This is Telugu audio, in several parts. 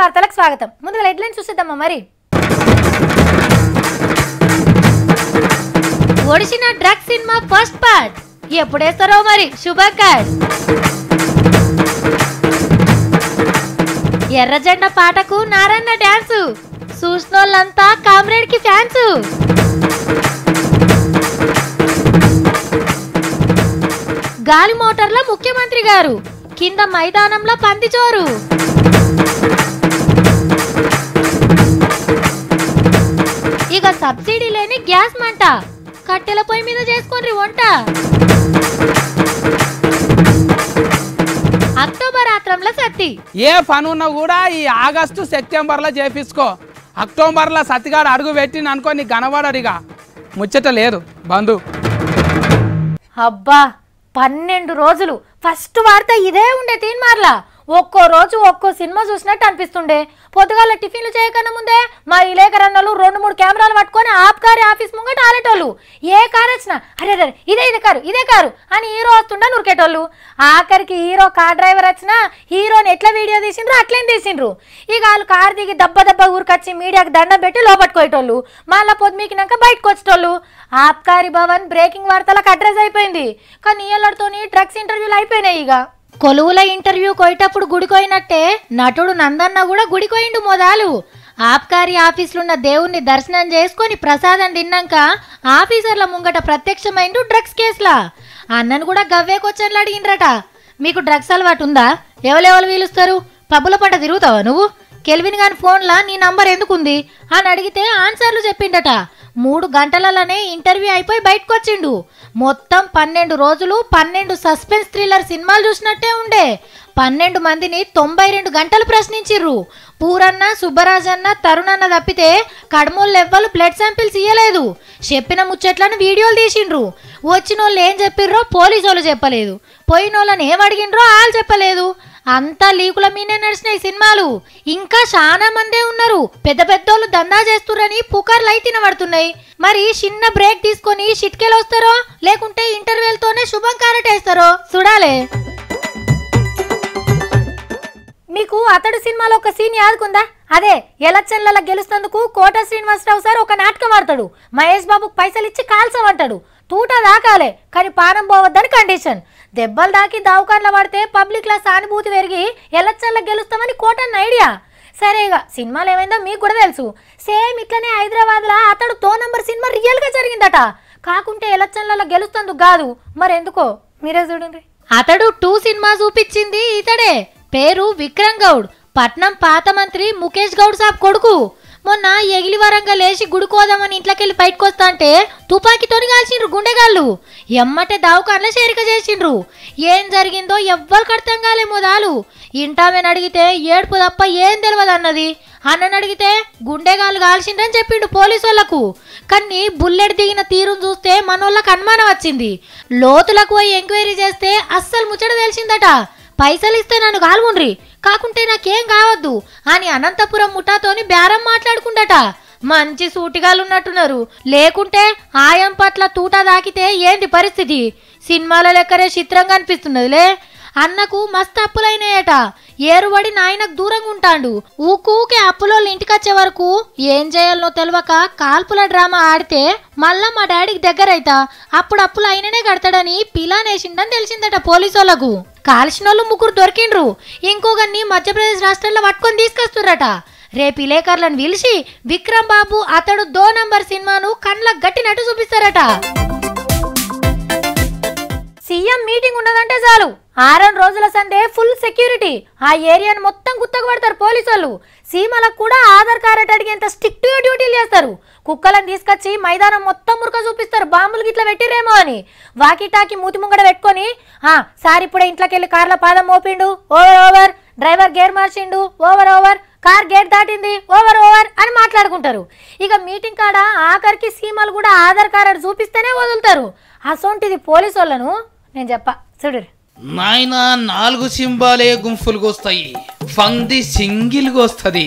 వార్తలకు స్వాగతం. ముందుగా హెడ్లైన్స్ చూసేద్దామా మరి. ఒడిసిన డ్రగ్స్ సినిమా ఫస్ట్ పార్ట్ ఎప్పుడేస్తారో మరి శుభంకర్. ఎర్రజెండ పాటకు నారన్న డాన్సు చూసినోళ్ళంతా కామ్రేడ్ కి ఫ్యాన్స్. గాలి మోటార్ల ముఖ్యమంత్రి గారు కింద మైదానంలో పందిచోరు. ఇక సబ్సిడీ లేని గ్యాస్ మంట కట్టెల పొయ్యి మీద చేసుకోండి వంట. అక్టోబర్ ఆత్రంలో సత్తి ఏ పని ఉన్నా కూడా ఈ ఆగస్టు సెప్టెంబర్లో చేపించుకో. అక్టోబర్లో సత్తిగాడు అడుగు పెట్టిన అనుకో నీ గనవాడడిగా ముచ్చట లేదు బంధు. అబ్బా 12 రోజులు ఫస్ట్ వార్త ఇదే ఉండే తీన్మార్లా. ఒక్కో రోజు ఒక్కో సినిమా చూసినట్టు అనిపిస్తుండే. పొద్దుగాల టిఫిన్లు చేయకన్నా ముందే మా ఇలేకరన్నలు 2-3 కెమెరాలు పట్టుకొని ఆబ్కారీ ఆఫీస్ ముంగట ఆలేటోళ్ళు. ఏ కారు వచ్చినా అరే అరే ఇదే కారు అని హీరో వస్తుండే నురికేటోళ్ళు. ఆఖరికి హీరో కార్ డ్రైవర్ వచ్చినా హీరోని ఎట్లా వీడియో తీసిండ్రు అట్లేం తీసిండ్రు. ఇక వాళ్ళు కారు దిగి దెబ్బ ఊరికొచ్చి మీడియాకి దండం పెట్టి లోపట్టుకోయేటోళ్ళు. మళ్ళీ పొద్దుమీకినాక బయటకు వచ్చేటోళ్ళు. ఆబ్కారీ భవన్ బ్రేకింగ్ వార్తలకు అడ్రస్ అయిపోయింది. కానీ ఈళ్ళతోని డ్రగ్స్ ఇంటర్వ్యూలు అయిపోయినాయి. ఇక కొలువుల ఇంటర్వ్యూ కోయేటప్పుడు గుడికోయినట్టే నటుడు నందన్న కూడా గుడికోయిండు మొదలు. ఆబ్కారీ ఆఫీసులున్న దేవుణ్ణి దర్శనం చేసుకొని ప్రసాదం తిన్నాక ఆఫీసర్ల ముంగట ప్రత్యక్షమైండు డ్రగ్స్ కేసులా. అన్నను కూడా గవ్వేకొచ్చని అడిగిండ్రట. మీకు డ్రగ్స్ అలవాటు ఉందా? ఎవరెవరు వీలుస్తారు? పబ్బుల పంట తిరుగుతావా నువ్వు? కెల్విన్ గాని ఫోన్లా నీ నంబర్ ఎందుకుంది అని అడిగితే ఆన్సర్లు చెప్పిండట. 3 గంటలలోనే ఇంటర్వ్యూ అయిపోయి బయటకు వచ్చిండు. మొత్తం 12 రోజులు 12 సస్పెన్స్ థ్రిల్లర్ సినిమాలు చూసినట్టే ఉండే. 12 మందిని 92 గంటలు ప్రశ్నించిర్రు. పూరన్న, సుబ్బరాజన్న, తరుణన్న తప్పితే కడమోళ్ళు ఎవ్వరు బ్లడ్ శాంపిల్స్ ఇయ్యలేదు. చెప్పిన ముచ్చట్లను వీడియోలు తీసిండ్రు. వచ్చిన వాళ్ళు ఏం చెప్పిర్రో పోలీసు వాళ్ళు చెప్పలేదు. పోయిన వాళ్ళని ఏం అడిగిండ్రో వాళ్ళు చెప్పలేదు. అంతా లీకుల మీనే నడిచినాయి సినిమాలు. ఇంకా చాలా మందే ఉన్నారు. పెద్ద పెద్దోళ్ళు దందా చేస్తురని పుకార్లు అయితే తినబడుతున్నాయి. మరి చిన్న బ్రేక్ తీసుకొని షిట్కేలు వస్తారో లేకుంటే ఇంటర్వెల్తోనే శుభం కారటేస్తారో చూడాలే. మీకు అతడు సినిమాలో ఒక సీన్ యాదుకుందా? అదే ఎలక్షన్లలో గెలుస్తందుకు కోట శ్రీనివాసరావు సార్ ఒక నాటకం ఆడతాడు. మహేష్ బాబుకు పైసలు ఇచ్చి కాల్చమంటాడు. తూట దాకాలే కానీ పానం పోవద్దని కండిషన్. దెబ్బలు దాకి దావుకాన్ల పడితే పబ్లిక్ లా సానుభూతి పెరిగి ఎలక్షన్లో గెలుస్తామని కోటన్న ఐడియా. సరే ఇక సినిమాలు ఏమైందో మీకు కూడా తెలుసు. సేమ్ ఇట్లనే హైదరాబాద్లో అతడు 2 నంబర్ సినిమా రియల్గా జరిగిందట. కాకుంటే ఎలక్షన్లలో గెలుస్తందుకు కాదు మరెందుకో మీరే చూడండి. అతడు 2 సినిమా చూపించింది ఇతడే. పేరు విక్రమ్ గౌడ్. పట్నం పాత మంత్రి ముఖేష్ గౌడ్ సాబ్ కొడుకు. మొన్న ఎగిలి వరంగా లేచి గుడికోదామని ఇంట్లోకెళ్ళి బయటకు వస్తా అంటే తుపాకీతోని కాల్చిండ్రు గుండెగాళ్ళు. ఎమ్మటే దావుకాన్ల చేరిక చేసిండ్రు. ఏం జరిగిందో ఎవ్వరికి అర్థం కాలే మొదలు. ఇంటామని అడిగితే ఏడుపు తప్ప ఏం తెలియదు అన్నది. అన్నని అడిగితే గుండెగాళ్ళు కాల్చిండ్రని చెప్పిండు పోలీసు వాళ్ళకు. కానీ బుల్లెట్ దిగిన తీరును చూస్తే మనోళ్ళకి అనుమానం వచ్చింది. లోతులకు పోయి ఎంక్వైరీ చేస్తే అస్సలు ముచ్చట తెలిసిందట. పైసలు ఇస్తే నన్ను కాల్ముండ్రి కాకుంటే నాకేం కావద్దు అని అనంతపురం ముఠాతోని బేరం మాట్లాడుకుండట. మంచి సూటిగాలు ఉన్నట్టున్నారు. లేకుంటే ఆయం పట్ల తూట దాకితే ఏంది పరిస్థితి? సినిమాల లెక్కరే చిత్రంగా అనిపిస్తున్నదిలే. అన్నకు మస్తు అప్పులైనాయట. ఏరుబడి నాయనకు దూరంగా ఉంటాడు. ఊకూకే అప్పులోళ్ళు ఇంటికొచ్చే వరకు ఏం చేయాలనో తెలియక కాల్పుల డ్రామా ఆడితే మళ్ళా మా డాడీకి దగ్గర అయితా అప్పుడు అప్పులు అయిననే కడతాడని పిలానేసిండని తెలిసిందట పోలీసు వాళ్ళకు. కాల్చినోళ్ళు 3 దొరికిండ్రు. ఇంకొకరిని మధ్యప్రదేశ్ రాష్ట్రంలో పట్టుకొని తీసుకొస్తుర్రట. రేపు ఇలేకర్లను పిలిచి విక్రమ్ బాబు అతడు 2 నంబర్ సినిమాను కండ్లకు గట్టినట్టు చూపిస్తారట. సీఎం మీటింగ్ ఉన్నదంటే చాలు 6 రోజుల సందే ఫుల్ సెక్యూరిటీ. ఆ ఏరియాను మొత్తం గుత్తకు పడతారు పోలీసు వాళ్ళు. సీమలకు కూడా ఆధార్ కార్డు అడిగేంత స్ట్రిక్ట్ గా డ్యూటీలు చేస్తారు. కుక్కలను తీసుకొచ్చి మైదానం మొత్తం మురక చూపిస్తారు. బాంబులు గిట్లా పెట్టిరేమో అని. వాకిటాకి మూతి ముంగడ పెట్టుకొని సార్ ఇప్పుడే ఇంట్లోకి వెళ్ళి కార్ల పాదం మోపిండు, ఓవర్ డ్రైవర్ గేర్ మార్చిండు, ఓవర్ కార్ గేట్ దాటింది, ఓవర్ అని మాట్లాడుకుంటారు. ఇక మీటింగ్ కాడ ఆఖరికి సీమలు కూడా ఆధార్ కార్డు చూపిస్తేనే వదులుతారు. అసొంటిది పోలీసు వాళ్ళను నేను చెప్పా చూడు. నాయన 4 సింబాలే గుంపులుగా వస్తాయి. ఫంది సింగిల్గా వస్తుంది.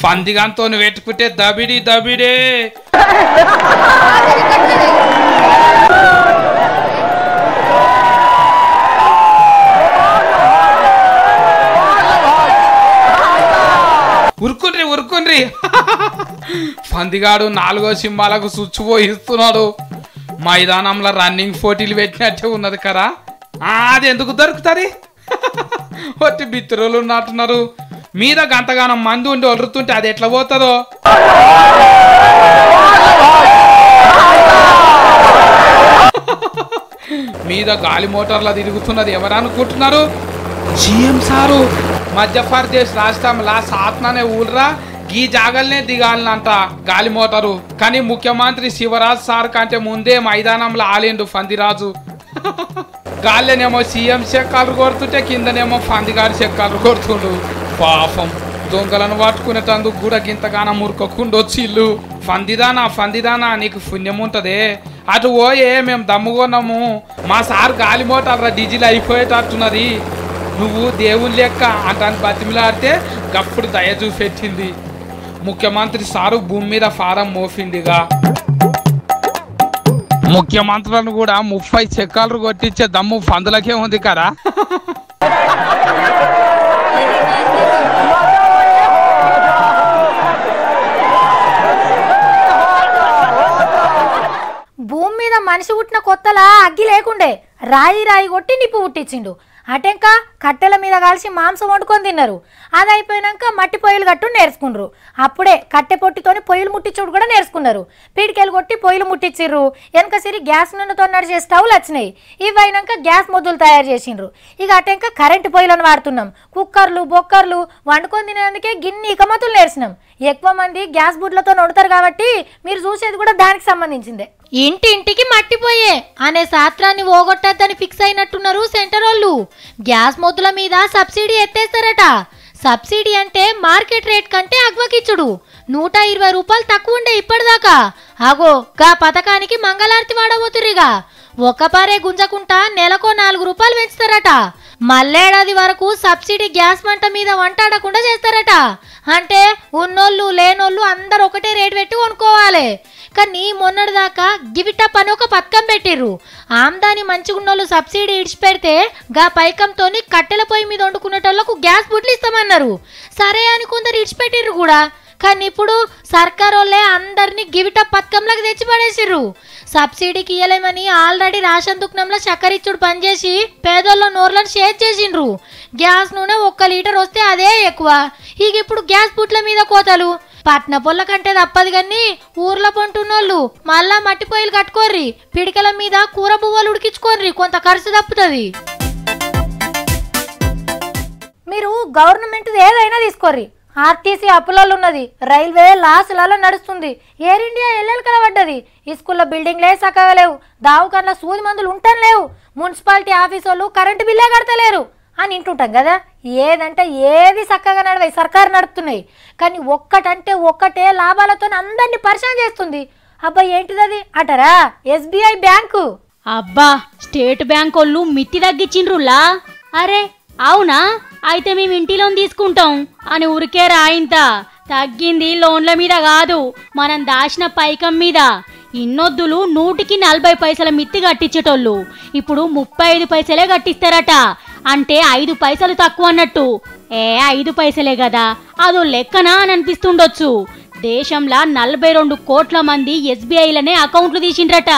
ఫందిగాంతో పెట్టుకుంటే దబిడే. ముఖ్యమంత్రి పందిగాడు 4వ సింహాలకు స్విచ్ పోయిస్తున్నాడు. మైదానంలో రన్నింగ్ పోటీలు పెట్టినట్టే ఉన్నది కదా. అది ఎందుకు దొరుకుతుంది? వచ్చి బిత్తురోలు ఉన్నట్టున్నారు. మీద గంటగానం మంది ఉండి వదులుతుంటే అది ఎట్లా పోతుందో. మీద గాలి మోటార్లా తిరుగుతున్నది ఎవరు అనుకుంటున్నారు? CM sir. మధ్యప్రదేశ్ రాష్ట్రంలో సాత్నానే ఊర్రా ఈ జాగల్నే దిగాలనంట గాలి మోటారు. కానీ ముఖ్యమంత్రి శివరాజ్ సార్ కంటే ముందే మైదానంలో ఆలేండు పందిరాజు. గాలినేమో సీఎం చెక్కాలు కొడుతుంటే కిందనేమో పందిగాడు చెక్కాలు కొడుతుండు. పాపం దొంగలను పట్టుకునేటందుకు కూడా గింతగానం మురుకోకుండా వచ్చిళ్ళు. పందిదానా నీకు పుణ్యం ఉంటదే, అటు పోయే మేము దమ్ముకున్నాము. మా సార్ గాలి మోటార్ డీజిల్ అయిపోయేటట్టున్నది. నువ్వు దేవుని లెక్క అంటాన్ని బతిమిలాడితే గప్పుడు దయ చూపెట్టింది. ముఖ్యమంత్రి సారు భూమి మీద ఫారం మోపిండిగా. ముఖ్యమంత్రులను కూడా 30 చెక్కాలు కొట్టించే దమ్ము పందులకే ఉంది కదా. భూమి మీద మనిషి పుట్టిన కొత్తలా అగ్గి లేకుండే రాయి కొట్టి నిప్పు పుట్టించిండు. అటెంక కట్టెల మీద కాల్చి మాంసం వండుకొని తిన్నారు. అది అయిపోయినాక మట్టి పొయ్యిలు కట్టు నేర్చుకున్నారు. అప్పుడే కట్టె పొట్టితోని పొయ్యిలు ముట్టించుడు కూడా నేర్చుకున్నారు. పీడికెలు కొట్టి పొయ్యిలు ముట్టించిర్రు. వెనక సిరి గ్యాస్ నూనెతో నడిచే స్టవ్లు వచ్చినాయి. ఇవి అయినాక గ్యాస్ మొద్దులు తయారు చేసిండ్రు. ఇక అటెంక కరెంటు పొయ్యిలను వాడుతున్నాం. కుక్కర్లు బొక్కర్లు వండుకొని తినేందుకే గిన్ని ఇకమతులు నేర్చినాం. ఎక్కువ మంది గ్యాస్ బుడ్లతో వండుతారు కాబట్టి మీరు చూసేది కూడా దానికి సంబంధించిందే. ఇంటింటికి మట్టిపోయే అనే శాస్త్రాన్ని ఓగొట్టద్దని ఫిక్స్ అయినట్టున్నారు సెంటర్ వాళ్ళు. గ్యాస్ మొద్దుల మీద సబ్సిడీ ఎత్తేస్తారట. సబ్సిడీ అంటే మార్కెట్ రేట్ కంటే అగ్వకిచ్చుడు. 120 రూపాయలు తక్కువ ఉండే ఇప్పటిదాకా. అగో గా పథకానికి మంగళారతి వాడబోతుర్రిగా. ఒక్క పారే గుంజకుంటా నెలకో 4 రూపాయలు పెంచుతారట. మళ్ళేడాది వరకు సబ్సిడీ గ్యాస్ మంట మీద వంటాడకుండా చేస్తారట. అంటే ఉన్నోళ్ళు లేనోళ్ళు అందరు ఒకటే రేటు పెట్టి కొనుక్కోవాలి. కానీ మొన్నటిదాకా గివిటప్ అని ఒక పథకం పెట్టిర్రు. ఆమ్దాని మంచిగున్నోళ్ళు సబ్సిడీ ఇడిచిపెడితే గా పైకంతోని కట్టెల పొయ్యి మీద వండుకునేటోళ్లకు గ్యాస్ బుడ్లు ఇస్తామన్నారు. సరే అని కొందరు ఇడిచిపెట్టిర్రు కూడా. కానీ ఇప్పుడు సర్కార్ వాళ్ళే అందరినీ గివిటప్ పథకంలోకి తెచ్చి పడేసిర్రు. సబ్సిడీకి ఇయ్యలేమని ఆల్రెడీ రేషన్ దుకాణంలో చక్కెర ఇచ్చుడు పనిచేసి పేదోళ్ళ నోర్లను షేర్ చేసిండ్రు. గ్యాస్ నూనె 1 లీటర్ వస్తే అదే ఎక్కువ. ఇక ఇప్పుడు గ్యాస్ బుట్ల మీద కోతలు. పట్న పొల్ల కంటే తప్పదు కానీ ఊర్లో పొంటున్నోళ్ళు మళ్ళా మట్టి పొయ్యిలు కట్టుకోర్రి. పిడికల మీద కూర బువ్వలు ఉడికించుకోర్రి, కొంత ఖర్చు తప్పుతుంది. మీరు గవర్నమెంట్ ఏదైనా తీసుకోర్రి. ఆర్టీసీ అప్పులలో ఉన్నది, రైల్వే లాసులలో నడుస్తుంది, ఎయిర్ ఇండియా ఎల్లెలు కలబడ్డది, ఈ స్కూల్లో బిల్డింగ్లే చక్కగా లేవు, దావుకన్నా సూది మందులు ఉంటాను లేవు, మున్సిపాలిటీ ఆఫీసు వాళ్ళు కరెంటు బిల్లే కడతలేరు అని వింటుంటాం కదా. ఏదంటే ఏది చక్కగా నడవాయి, సర్కారు నడుపుతున్నాయి. కానీ ఒక్కటే లాభాలతో అందరినీ పరిచయం చేస్తుంది. అబ్బా ఏంటిది అంటారా? SBI bank. అబ్బా స్టేట్ బ్యాంక్ వాళ్ళు మిత్తి తగ్గించిండ్రులా. అరే అవునా, అయితే మేము ఇంటి లోన్ తీసుకుంటాం అని ఊరికే రాయింత. తగ్గింది లోన్ల మీద కాదు, మనం దాచిన పైకం మీద. ఇన్నొద్దులు 100కి 40 పైసల మిత్తి కట్టించేటోళ్ళు ఇప్పుడు 35 పైసలే కట్టిస్తారట. అంటే 5 పైసలు తక్కువ అన్నట్టు. 5 పైసలే కదా, అదో లెక్కనా అని అనిపిస్తుండొచ్చు. దేశంలో 42 కోట్ల మంది SBIలనే అకౌంట్లు తీసిండ్రట.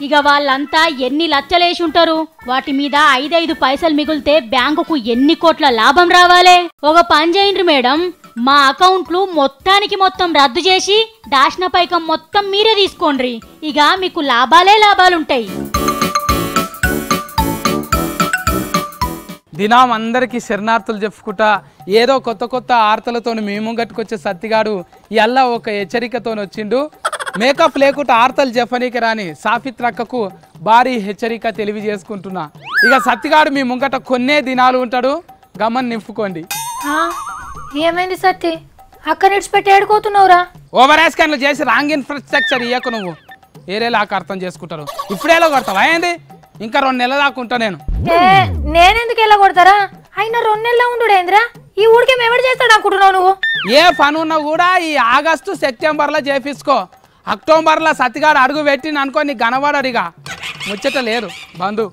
ఇక వాళ్ళంతా ఎన్ని లచ్చలేసి ఉంటారు? వాటి మీద 5 పైసలు మిగిలితే బ్యాంకుకు ఎన్ని కోట్ల లాభం రావాలే? ఒక పని చేయండి మేడం, మా అకౌంట్లు మొత్తం రద్దు చేసి దాచిన పైకం మొత్తం మీరే తీసుకోండి. ఇక మీకు లాభాలుంటాయి. దినం అందరికీ శరణార్థులు చెప్పుకుంటా ఏదో కొత్త ఆర్తలతో మేము గట్టుకొచ్చే సత్తిగాడు ఇవాళ ఒక హెచ్చరికతో వచ్చిండు. మేకప్ లేకుండా ఆర్తలు చెప్పనీకి రాని సాఫిత్రక్కకు భారీ హెచ్చరిక తెలియజేసుకుంటున్నా. ఇక సత్తిగాడు మీ ముంగట కొన్నే దినాలు ఉంటాడు, గమని నింపుకోండి. ఏమైంది సత్తి? అక్క నిడిచిపెట్టి ఏడుకోతున్నావురా? ఓవర్ యాస్కాన్లు చేసి రాంగ్ ఇన్ఫ్రాస్ట్రక్చర్ ఇయ్యకు. నువ్వు ఏరేలాగా అర్థం చేసుకుంటారు. ఇప్పుడేలా కొడతావా? ఏంది ఇంకా 2 నెలల దాకా ఉంటా నేను. నేనెందుకు ఎలా కొడతారా? అయినా 2 నెలల ఉండుడేంద్రా? ఈ ఊడికి ఎవరు చేస్తాడు అనుకుంటున్నావు నువ్వు? ఏ పని ఉన్నా కూడా ఈ ఆగస్టు సెప్టెంబర్లో చేపించుకో. అక్టోబర్లో సత్తిగాడు అడుగు పెట్టిన అనుకో నీ గనబడడిగా. ముచ్చట లేదు బంధు.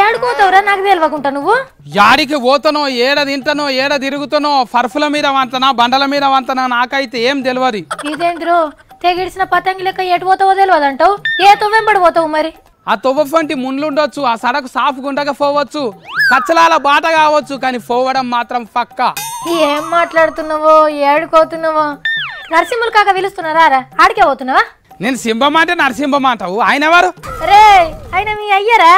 ఏడుకోతావురా నాకు తెలియకుంటా నువ్వు? యాడికి పోతానో, ఏడ తింటానో, ఏడ తిరుగుతానో, ఫర్ఫుల మీద వంతనా, బండల మీద వంతనా నాకైతే ఏం తెలియదు. ఇదేంద్రో తెగిడిసిన పతంగి లెక్క ఎటు పోతావో తెలియదు అంటావు. ఏ తువ్వెంబడి పోతావు మరి? ఆ తొవ్వంటి ముండ్లుండొచ్చు, ఆ సడకు సాఫ్ గుండగా పోవచ్చు, కచ్చలాల బాట కావచ్చు, కానీ పోవడం మాత్రం పక్క. ఏం మాట్లాడుతున్నావో, ఏడుకోతున్నావో? నరసింహులు కాక పిలుస్తున్నారా? ఆడికే పోతున్నావా? నేను సింహం అంటే నరసింహం అంటావు, ఆయన ఎవరు? రే ఆయన మీ అయ్యరా?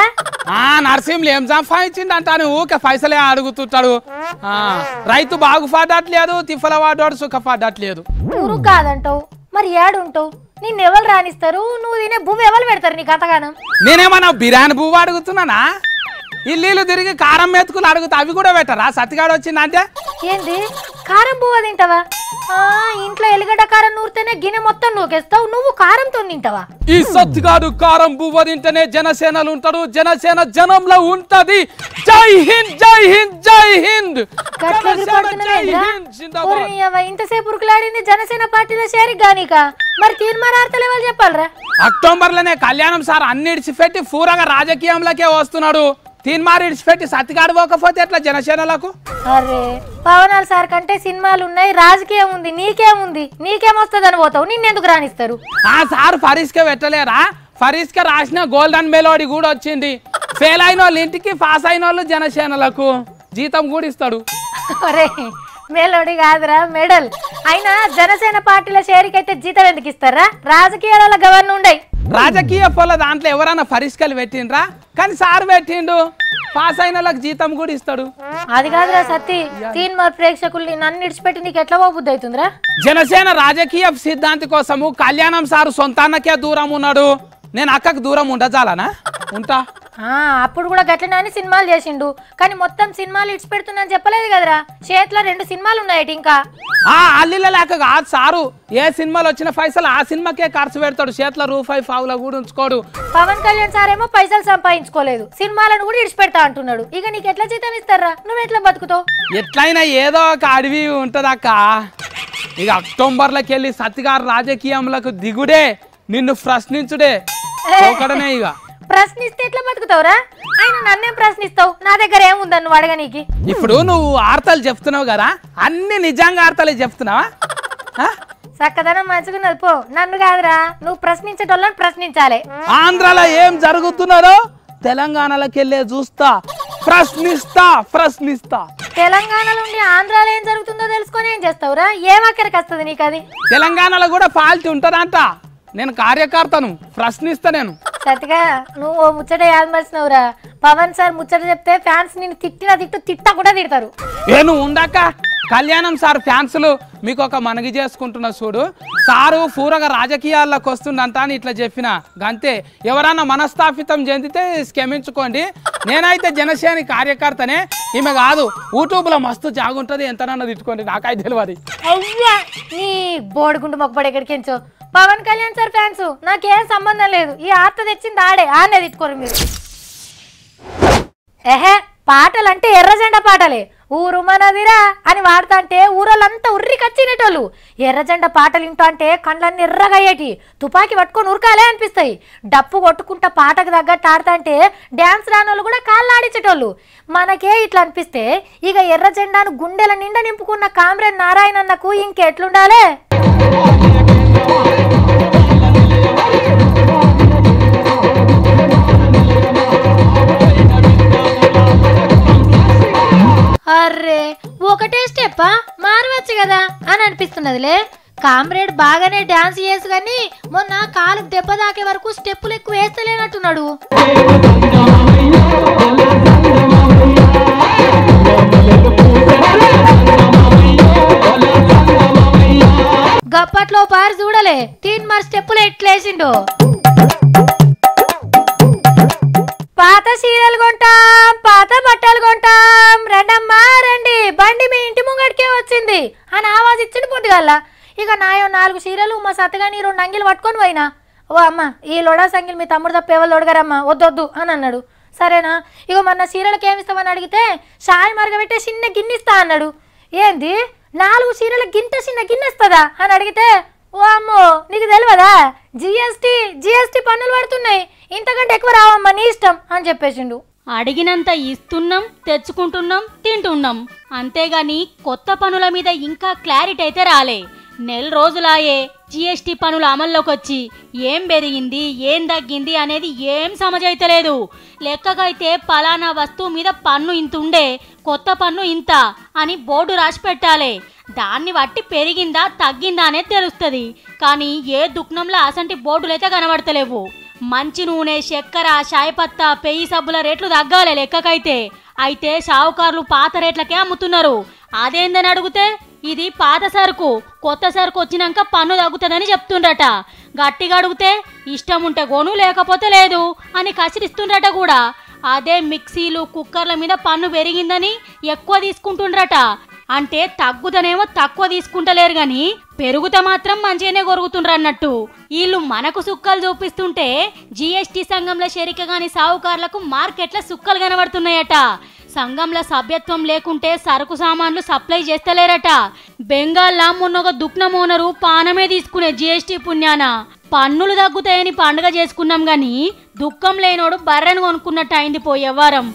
నరసింహులు ఏం సంపాదించిండు అంటాను, ఊకే పైసలే అడుగుతుంటాడు. రైతు బాగుపడట్లేదు, తిఫల వాడోడు సుఖపడట్లేదు. ఊరు కాదంటావు, మరి ఏడుంటావు? నిన్నెవరు రాణిస్తారు? నువ్వు తినే బువ్వ ఎవరు పెడతారు నీకు అంతగానం? నేనేమన్నా బిర్యానీ పువ్వు అడుగుతున్నానా? ఇల్లు తిరిగి కారం మెతుకులు అడుగుతా, అవి కూడా పెట్టరా? సత్తిగాడు వచ్చిందంటే ఏంది కారం పువ్వ తింటావా? ఇంట్లో ఎల్లిగడ్డ కారం నూరితేనే గిన్నె మొత్తం నూకేస్తావు, నువ్వు కారంతో తింటావా? ఈ సత్తిగాడు కారం పువ్వ తింటేనే జనసేనలు ఉంటాడు, జనసేన జనంలో ఉంటది. జై హింద్, జై హింద్, జై హింద్. ఇంతసేపు ఉరుకులాడింది జనసేన పార్టీలో చేరి గానిక, మరి తీర్మానార్థాలు ఎవరు చెప్పాలరా? అక్టోబర్ లోనే కళ్యాణం సార్ అన్ని ఇడిచిపెట్టి పూరగా రాజకీయంలోకే వస్తున్నాడు. తీన్మారి ఇడిచిపెట్టి సత్తిగాడు పోకపోతే ఎట్లా జనసేనలకు? అరే పవనాల్ సార్ కంటే సినిమాలు ఉన్నాయి, రాజకీయం ఉంది, నీకేముంది? నీకేమొస్తుందని పోతావు, నిన్నెందుకు రాణిస్తారు? ఆ సార్ ఫరీస్కే పెట్టలేరా? ఫరీస్కే రాసిన గోల్డెన్ మెలోడీ కూడా వచ్చింది. ఫెయిల్ అయిన వాళ్ళు ఇంటికి, పాస్ అయిన వాళ్ళు జనసేనలకు జీతం కూడా ఇస్తాడు. అరే మెలోడీ కాదురా, మెడల్. అయినా జనసేన పార్టీల షేరికైతే జీతం ఎందుకు ఇస్తారా? రాజకీయాల గవర్న ఉండయి. రాజకీయ పొల దాంట్లో ఎవరైనా పరిష్కలు పెట్టిండ్రా? కానీ సార్ పెట్టిండు, పాస్ అయిన వాళ్ళకి జీతం కూడా ఇస్తాడు. అది కాదురా సత్తి, తీన్మార్ ప్రేక్షకుల్ని నన్ను ఇడిచిపెట్టి నీకు ఎట్లా బుద్ధి అవుతుందిరా? జనసేన రాజకీయ సిద్ధాంతి కోసము కళ్యాణం సారు సొంతాన్నకే దూరం ఉన్నాడు, నేను అక్కకు దూరం ఉండజాలనా? ఉంటా. అప్పుడు కూడా గట్లనే అని సినిమాలు చేసిండు, కానీ మొత్తం సినిమాలు ఇడిచిపెడుతున్నా చెప్పలేదు కదరా? చేతిలో 2 సినిమాలు ఉన్నాయి ఇంకా. అల్లిల లేక కాదు సారు, ఏ సినిమాలు వచ్చిన పైసలు ఆ సినిమాకే ఖర్చు పెడతాడు, చేతిలో రూపాయి పావులా కూడా ఉంచుకోడు. పవన్ కళ్యాణ్ సార్ ఏమో పైసలు సంపాదించుకోలేదు, సినిమాలను కూడా ఇడిచిపెడతా అంటున్నాడు. ఇక నీకు ఎట్లా జీతం ఇస్తారా? నువ్వు ఎట్లా బతుకుతావు? ఎట్లయినా ఏదో ఒక అడవి ఉంటదక్క. ఇక అక్టోబర్లోకి వెళ్ళి సత్తిగారు రాజకీయంలకు దిగుడే, నిన్ను ప్రశ్నించుడే ఒకడనే. ఇక ప్రశ్నిస్తే ఎట్లా బతుకుతావురా? ఆయన నన్నేం ప్రశ్నిస్తావు? నా దగ్గర ఏముందని నువ్వు అడగనీకి? ఇప్పుడు నువ్వు వార్తలు చెప్తున్నావు కదా, అన్ని నిజంగా వార్తలే చెప్తున్నావా? చక్కదనం మంచుకున్నది పో, నన్ను కాదురా, నువ్వు ప్రశ్నించేటోళ్ళని ప్రశ్నించాలి. ఆంధ్రాలో ఏం జరుగుతున్నారో తెలంగాణలోకి వెళ్ళే చూస్తా, ప్రశ్నిస్తా. తెలంగాణలో ఉండి ఆంధ్రాలో ఏం జరుగుతుందో తెలుసుకొని ఏం చేస్తావురా? ఏం అక్కడికి వస్తుంది నీకు అది? తెలంగాణలో కూడా పార్టీ ఉంటదంట, నేను కార్యకర్తను, ప్రశ్నిస్తా నేను. సతిగా నువ్వు ఓ ముచ్చట యాదమర్చినవురా, పవన్ సార్ ముచ్చట చెప్తే ఫ్యాన్స్ నిన్ను తిట్ట కూడా తిడతారు. నువ్వు ఉండక కళ్యాణం సార్ ఫ్యాన్స్లు మీకు ఒక మనగి చేసుకుంటున్నా చూడు, సారు పూరగా రాజకీయాల్లోకి వస్తుందంట అని ఇట్లా చెప్పిన గంతే. ఎవరన్నా మనస్తాపితం చెందితే క్షమించుకోండి, నేనైతే జనసేన కార్యకర్తనే, ఈమె కాదు. యూట్యూబ్లో మస్తు జాగుంటుంది, ఎంతనన్నా తిట్టుకోండి, నాకైతే తెలియదు. అయ్యా నీ బోడిగుండు మొక్కబడి ఎక్కడికించో, పవన్ కళ్యాణ్ సార్ ఫ్యాన్స్ నాకేం సంబంధం లేదు. ఈ ఆర్త తెచ్చింది ఆనే తిట్టుకోరు మీరు. పాటలంటే ఎర్రజెండా పాటలే. ఊరు మనదిరా అని వాడుతా అంటే ఊరోళ్ళంతా ఉర్రికొచ్చినటోళ్ళు. ఎర్రజెండా పాటలు వింటూ అంటే కళ్ళన్నీ ఎర్రగా అయ్యేటి, తుపాకీ పట్టుకొని ఉరకాలే అనిపిస్తాయి. డప్పు కొట్టుకుంటా పాటకు తగ్గట్టు ఆడుతా అంటే డ్యాన్స్ రానోళ్ళు కూడా కాళ్ళు ఆడించేటోళ్ళు. మనకే ఇట్లా అనిపిస్తే ఇక ఎర్రజెండాను గుండెల నిండా నింపుకున్న కామ్రేడ్ నారాయణన్నకు ఇంకెట్లుండాలే? అర్రే ఒకటే స్టెప్పా, మారవచ్చు కదా అని అనిపిస్తున్నదిలే. కామ్రేడ్ బాగానే డాన్స్ చేసు కానీ మొన్న కాలుకు దెబ్బ తాకే వరకు స్టెప్పులు ఎక్కువ వేస్తలేనట్టున్నాడు. గప్పట్లో పారి చూడలే తీన్మార్ స్టెప్పులు ఎట్లేసిండు. పాత చీరలు కొంటాం, పాత బట్టలు కొంటాం, రండమ్మా రండి, బండి మీ ఇంటి ముంగడికే వచ్చింది అని ఆవాజ్ ఇచ్చిండు పొద్దుగల్లా. ఇక నాయో 4 చీరలు మా సత్తగాని 2 అంగిలు పట్టుకొని పోయినా. ఓ అమ్మ ఈ లొడా సంగిలు మీ తమ్ముడు తప్ప ఎవరు లొడగరమ్మా, వద్దొద్దు అని అన్నాడు. సరేనా, ఇక మన చీరలకు ఏమిస్తామని అడిగితే షాయి మరగబెట్టే చిన్న గిన్నె ఇస్తా అన్నాడు. ఏంది 4 చీరలకు గింత చిన్న గిన్నె ఇస్తుందా అని అడిగితే ఓ అమ్మో నీకు తెలియదా జిఎస్టీ పన్నులు పడుతున్నాయి, ఇంతకంటే ఎక్కువ రావమ్మా నీ ఇష్టం అని చెప్పేసిండు. అడిగినంత ఇస్తున్నాం, తెచ్చుకుంటున్నాం, తింటున్నాం, అంతేగాని కొత్త పనుల మీద ఇంకా క్లారిటీ అయితే రాలే. నెల రోజులాయే జిఎస్టీ పనులు అమల్లోకి వచ్చి ఏం పెరిగింది ఏం తగ్గింది అనేది ఏం సమజైతలేదు. లెక్కకైతే పలానా వస్తువు మీద పన్ను ఇంత ఉండే, కొత్త పన్ను ఇంత అని బోర్డు రాసి పెట్టాలి. దాన్ని బట్టి పెరిగిందా తగ్గిందా అనేది తెలుస్తుంది. కానీ ఏ దుకాణంలో అసంటి బోర్డులైతే కనబడతలేవు. మంచి నూనె, చక్కెర, చాయపత్తా, పెయ్యి సబ్బుల రేట్లు తగ్గాలి లెక్కకైతే. అయితే షావుకారులు పాత రేట్లకే అమ్ముతున్నారు. అదేందని అడిగితే ఇది పాత సరుకు, కొత్త సరుకు వచ్చినాక పన్ను తగ్గుతుందని చెప్తుండ్రట. గట్టిగా అడిగితే ఇష్టం ఉంటే కొను లేకపోతే లేదు అని కసిరిస్తుండ్రట కూడా. అదే మిక్సీలు, కుక్కర్ల మీద పన్ను పెరిగిందని ఎక్కువ తీసుకుంటుండ్రట. అంటే తగ్గుతనేమో తక్కువ తీసుకుంటలేరు గాని పెరుగుత మాత్రం మంచిగానే కొరుగుతుండ్రు అన్నట్టు. వీళ్ళు మనకు సుక్కలు చూపిస్తుంటే జిఎస్టీ సంఘంలో చేరిక గాని సావుకారులకు మార్కెట్ల సుక్కలు కనబడుతున్నాయట. సంఘంలో సభ్యత్వం లేకుంటే సరుకు సామాన్లు సప్లై చేస్తలేరట. బెంగాల్లో మొన్నొక దుక్నం ఓనరు పానమే తీసుకునే జిఎస్టీ పుణ్యాన. పన్నులు తగ్గుతాయని పండుగ చేసుకున్నాం గాని దుఃఖం లేనోడు బర్రెను కొనుక్కున్నట్టు అయింది పోయే వారం.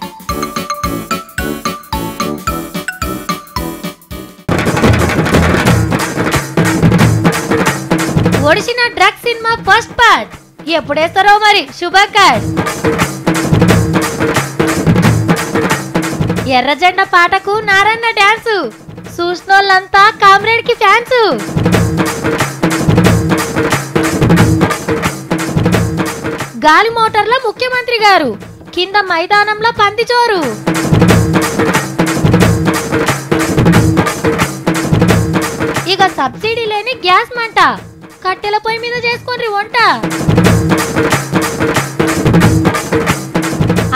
ఒడిసిన డ్రగ్ సినిమా ఫస్ట్ పార్ట్ ఎప్పుడేస్తారో మరి శుభాకాంక్ష. ఎర్రజెండ పాటకు నారాయణ డాన్సు, చూసినోళ్ళంతా కామ్రేడ్ కి ఫ్యాన్స్. గాలి మోటార్ల ముఖ్యమంత్రి గారు, కింద మైదానంలో పందిచోరు. ఇక సబ్సిడీ లేని గ్యాస్ మంట, కట్టెల పొయ్యి మీద చేసుకొని వంట.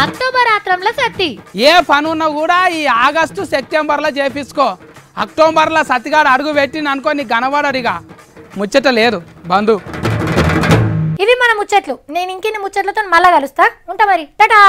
అక్టోబర్ ఆత్రంలో సత్తి ఏ పనున్నా కూడా ఈ ఆగస్టు సెప్టెంబర్లో చేపించుకో. అక్టోబర్లో సత్తిగాడు అడుగు పెట్టింది అనుకో నీకు కనబడరిగా ముచ్చట లేదు బంధు. ఇవి మన ముచ్చట్లు. నేను ఇంకెన్ని ముచ్చట్లతో మళ్ళా కలుస్తా. ఉంటా మరి, టాటా.